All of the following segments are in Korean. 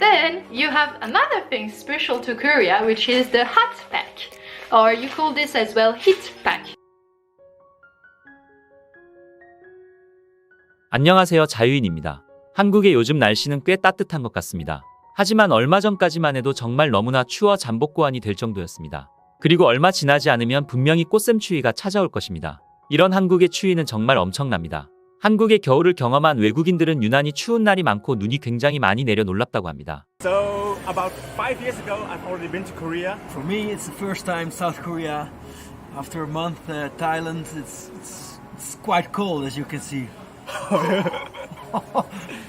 Then you have another thing special to Korea, which is the hot pack, or you call this as well heat pack. 안녕하세요, 자유인입니다. 한국의 요즘 날씨는 꽤 따뜻한 것 같습니다. 하지만 얼마 전까지만 해도 정말 너무나 추워 잠복고환이 될 정도였습니다. 그리고 얼마 지나지 않으면 분명히 꽃샘추위가 찾아올 것입니다. 이런 한국의 추위는 정말 엄청납니다. 한국의 겨울을 경험한 외국인들은 유난히 추운 날이 많고 눈이 굉장히 많이 내려 놀랍다고 합니다. So about 5 years ago, I've already been to Korea. For me, it's the first time South Korea. After a month, Thailand. It's quite cold, as you can see.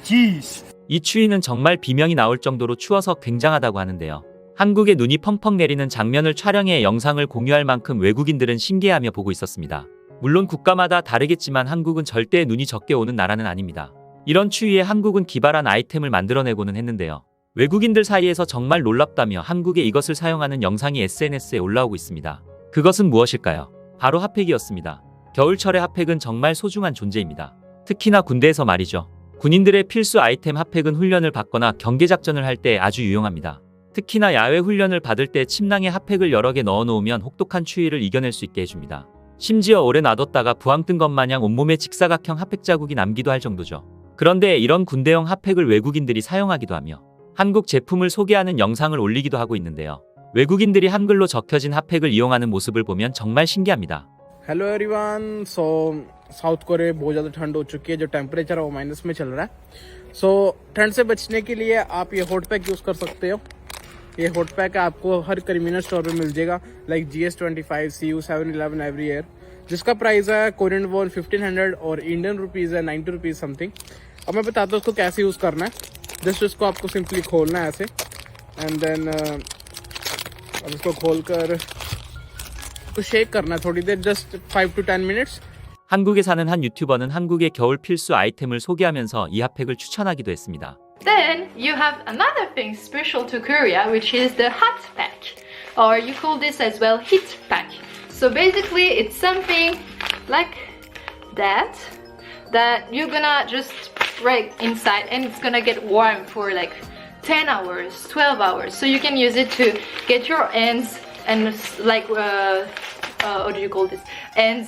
Jeez. 이 추위는 정말 비명이 나올 정도로 추워서 굉장하다고 하는데요. 한국에 눈이 펑펑 내리는 장면을 촬영해 영상을 공유할 만큼 외국인들은 신기해하며 보고 있었습니다. 물론 국가마다 다르겠지만 한국은 절대 눈이 적게 오는 나라는 아닙니다. 이런 추위에 한국은 기발한 아이템을 만들어내고는 했는데요. 외국인들 사이에서 정말 놀랍다며 한국에 이것을 사용하는 영상이 SNS에 올라오고 있습니다. 그것은 무엇일까요? 바로 핫팩이었습니다. 겨울철의 핫팩은 정말 소중한 존재입니다. 특히나 군대에서 말이죠. 군인들의 필수 아이템 핫팩은 훈련을 받거나 경계작전을 할 때 아주 유용합니다. 특히나 야외 훈련을 받을 때 침낭에 핫팩을 여러 개 넣어놓으면 혹독한 추위를 이겨낼 수 있게 해줍니다. 심지어 오래 놔뒀다가 부항 뜬 것 마냥 온몸에 직사각형 핫팩 자국이 남기도 할 정도죠. 그런데 이런 군대용 핫팩을 외국인들이 사용하기도 하며 한국 제품을 소개하는 영상을 올리기도 하고 있는데요. 외국인들이 한글로 적혀진 핫팩을 이용하는 모습을 보면 정말 신기합니다. Hello everyone so South Korea बहुत ज़्यादा ठंड हो चुकी है जो टेम्परेचर है वो माइनस में चल रहा है सो ठंड से बचने के लिए आप ये हॉट पैक यूज़ कर सकते हो ये हॉट पैक आपको हर कन्वीनियंस स्टोर पे मिल जाएगा like GS25 CU 711 every year जिसका प्राइस है कोरियन वॉन 1500 और इंडियन रुपीज़ है 90 रुपीज़ समथिंग अब मैं बताता हूँ उसको कैसे यूज़ करना है जस्ट इसको आपको सिंपली खोलना है ऐसे एंड देन अब इसको खोल कर तो शेक करना है थोड़ी देर जस्ट 5 to 10 minutes. 한국에 사는 한 유튜버는 한국의 겨울 필수 아이템을 소개하면서 이 핫팩을 추천하기도 했습니다. Then you have another thing special to Korea, which is the hot pack, or you call this as well heat pack. So basically it's something like that you're gonna just break inside and it's gonna get warm for like 10 hours, 12 hours. So you can use it to get your hands and like what do you call this, and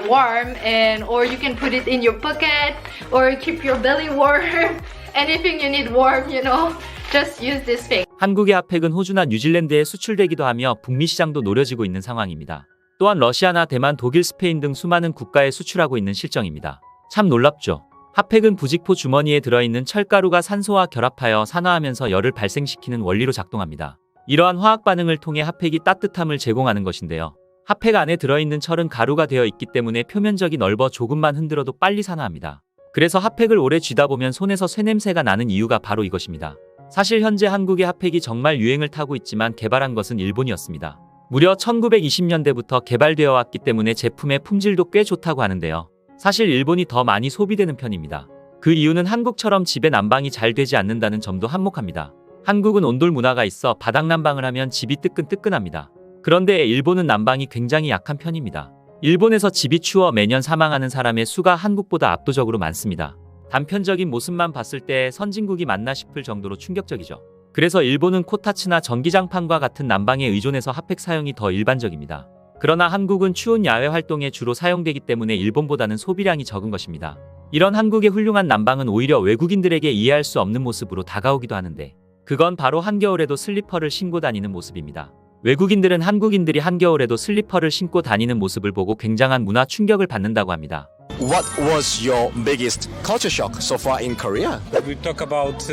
warm, and or you can put it in your pocket or keep your belly warm. Anything you need warm, you know, just use this thing. 한국의 핫팩은 호주나 뉴질랜드에 수출되기도 하며 북미 시장도 노려지고 있는 상황입니다. 또한 러시아나 대만, 독일, 스페인 등 수많은 국가에 수출하고 있는 실정입니다. 참 놀랍죠? 핫팩은 부직포 주머니에 들어있는 철가루가 산소와 결합하여 산화하면서 열을 발생시키는 원리로 작동합니다. 이러한 화학 반응을 통해 핫팩이 따뜻함을 제공하는 것인데요. 핫팩 안에 들어있는 철은 가루가 되어 있기 때문에 표면적이 넓어 조금만 흔들어도 빨리 산화합니다. 그래서 핫팩을 오래 쥐다 보면 손에서 쇠냄새가 나는 이유가 바로 이것입니다. 사실 현재 한국의 핫팩이 정말 유행을 타고 있지만 개발한 것은 일본이었습니다. 무려 1920년대부터 개발되어 왔기 때문에 제품의 품질도 꽤 좋다고 하는데요. 사실 일본이 더 많이 소비되는 편입니다. 그 이유는 한국처럼 집에 난방이 잘 되지 않는다는 점도 한몫합니다. 한국은 온돌 문화가 있어 바닥 난방을 하면 집이 뜨끈뜨끈합니다. 그런데 일본은 난방이 굉장히 약한 편입니다. 일본에서 집이 추워 매년 사망하는 사람의 수가 한국보다 압도적으로 많습니다. 단편적인 모습만 봤을 때 선진국이 맞나 싶을 정도로 충격적이죠. 그래서 일본은 코타츠나 전기장판과 같은 난방에 의존해서 핫팩 사용이 더 일반적입니다. 그러나 한국은 추운 야외 활동에 주로 사용되기 때문에 일본보다는 소비량이 적은 것입니다. 이런 한국의 훌륭한 난방은 오히려 외국인들에게 이해할 수 없는 모습으로 다가오기도 하는데 그건 바로 한겨울에도 슬리퍼를 신고 다니는 모습입니다. 외국인들은 한국인들이 한겨울에도 슬리퍼를 신고 다니는 모습을 보고 굉장한 문화 충격을 받는다고 합니다. What was your biggest culture shock so far in Korea? We talk about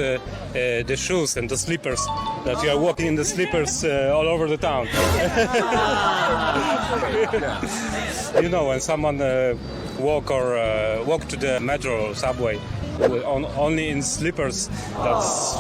the shoes and the slippers, that you are walking in the slippers all over the town. You know, when someone walk to the metro or subway only in slippers, that's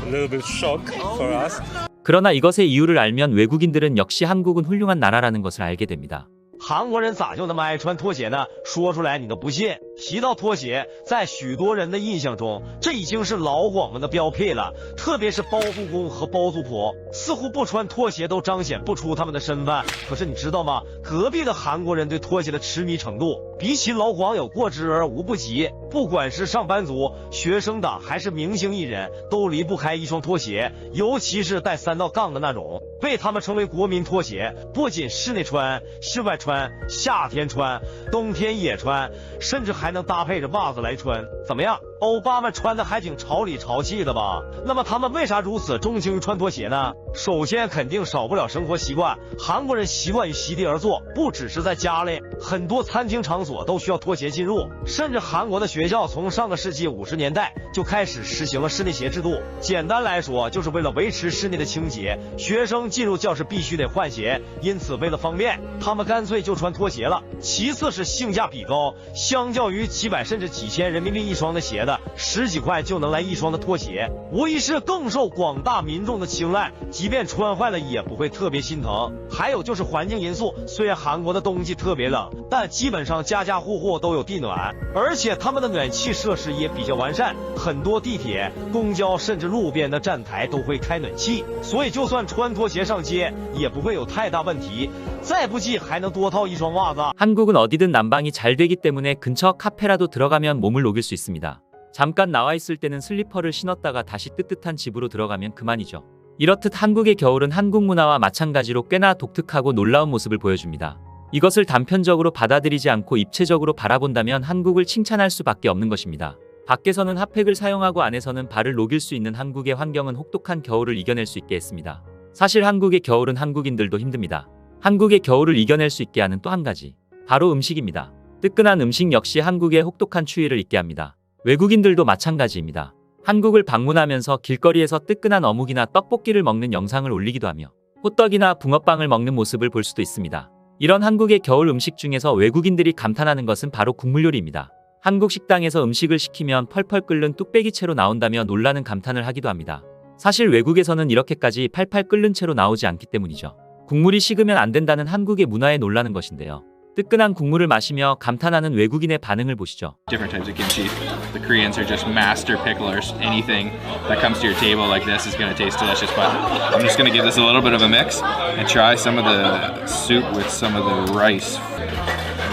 a little bit shock for us. 그러나 이것의 이유를 알면 외국인들은 역시 한국은 훌륭한 나라라는 것을 알게 됩니다. 韩国人咋就那么爱穿拖鞋呢？说出来你都不信。提到拖鞋，在许多人的印象中，这已经是老广们的标配了。特别是包租公和包租婆，似乎不穿拖鞋都彰显不出他们的身份。可是你知道吗？隔壁的韩国人对拖鞋的痴迷程度，比起老广有过之而无不及。不管是上班族、学生党还是明星艺人，都离不开一双拖鞋，尤其是带3道杠的那种，被他们称为国民拖鞋。不仅室内穿、室外穿、夏天穿、冬天也穿，甚至还能搭配着袜子来穿。怎么样？欧巴们穿的还挺潮里潮气的吧？那么他们为啥如此钟情于穿拖鞋呢？首先肯定少不了生活习惯，韩国人习惯于席地而坐，不只是在家里，很多餐厅场所都需要拖鞋进入，甚至韩国的学校从上个世纪50年代就开始实行了室内鞋制度。简单来说，就是为了维持室内的清洁，学生进入教室必须得换鞋，因此为了方便，他们干脆就穿拖鞋了。其次是性价比高，相较于几百甚至几千人民币一双的鞋的，10几块就能来一双的拖鞋，无疑是更受广大民众的青睐，即便穿坏了也不会特别心疼。还有就是环境因素，虽然韩国的冬季特别冷，但基本上家家户户都有地暖，而且他们的暖气设施也比较完善，很多地铁、公交甚至路边的站台都会开暖气，所以就算穿拖鞋上街也不会有太大问题。再不济还能多套一双袜子。 한국은 어디든 난방이 잘 되기 때문에 근처 카페라도 들어가면 몸을 녹일 수 있습니다. 잠깐 나와 있을 때는 슬리퍼를 신었다가 다시 뜨뜻한 집으로 들어가면 그만이죠. 이렇듯 한국의 겨울은 한국 문화와 마찬가지로 꽤나 독특하고 놀라운 모습을 보여줍니다. 이것을 단편적으로 받아들이지 않고 입체적으로 바라본다면 한국을 칭찬할 수밖에 없는 것입니다. 밖에서는 핫팩을 사용하고 안에서는 발을 녹일 수 있는 한국의 환경은 혹독한 겨울을 이겨낼 수 있게 했습니다. 사실 한국의 겨울은 한국인들도 힘듭니다. 한국의 겨울을 이겨낼 수 있게 하는 또 한 가지, 바로 음식입니다. 뜨끈한 음식 역시 한국의 혹독한 추위를 잊게 합니다. 외국인들도 마찬가지입니다. 한국을 방문하면서 길거리에서 뜨끈한 어묵이나 떡볶이를 먹는 영상을 올리기도 하며 호떡이나 붕어빵을 먹는 모습을 볼 수도 있습니다. 이런 한국의 겨울 음식 중에서 외국인들이 감탄하는 것은 바로 국물 요리입니다. 한국 식당에서 음식을 시키면 펄펄 끓는 뚝배기 채로 나온다며 놀라는 감탄을 하기도 합니다. 사실 외국에서는 이렇게까지 팔팔 끓는 채로 나오지 않기 때문이죠. 국물이 식으면 안 된다는 한국의 문화에 놀라는 것인데요. 뜨끈한 국물을 마시며 감탄하는 외국인의 반응을 보시죠. Different types of kimchi. The Koreans are just master picklers. Anything that comes to your table like this is going to taste delicious. But I'm just going to give this a little bit of a mix and try some of the soup with some of the rice.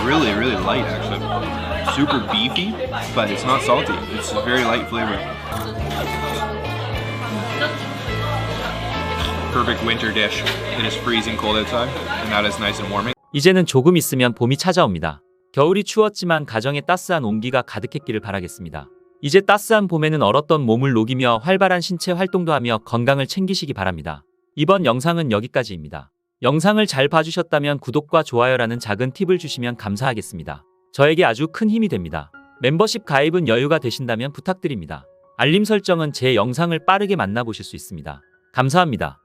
Really, really light actually. Super beefy, but it's not salty. It's a very light flavor. Perfect winter dish. It is freezing cold outside, and that is nice and warming. 이제는 조금 있으면 봄이 찾아옵니다. 겨울이 추웠지만 가정에 따스한 온기가 가득했기를 바라겠습니다. 이제 따스한 봄에는 얼었던 몸을 녹이며 활발한 신체 활동도 하며 건강을 챙기시기 바랍니다. 이번 영상은 여기까지입니다. 영상을 잘 봐주셨다면 구독과 좋아요라는 작은 팁을 주시면 감사하겠습니다. 저에게 아주 큰 힘이 됩니다. 멤버십 가입은 여유가 되신다면 부탁드립니다. 알림 설정은 제 영상을 빠르게 만나보실 수 있습니다. 감사합니다.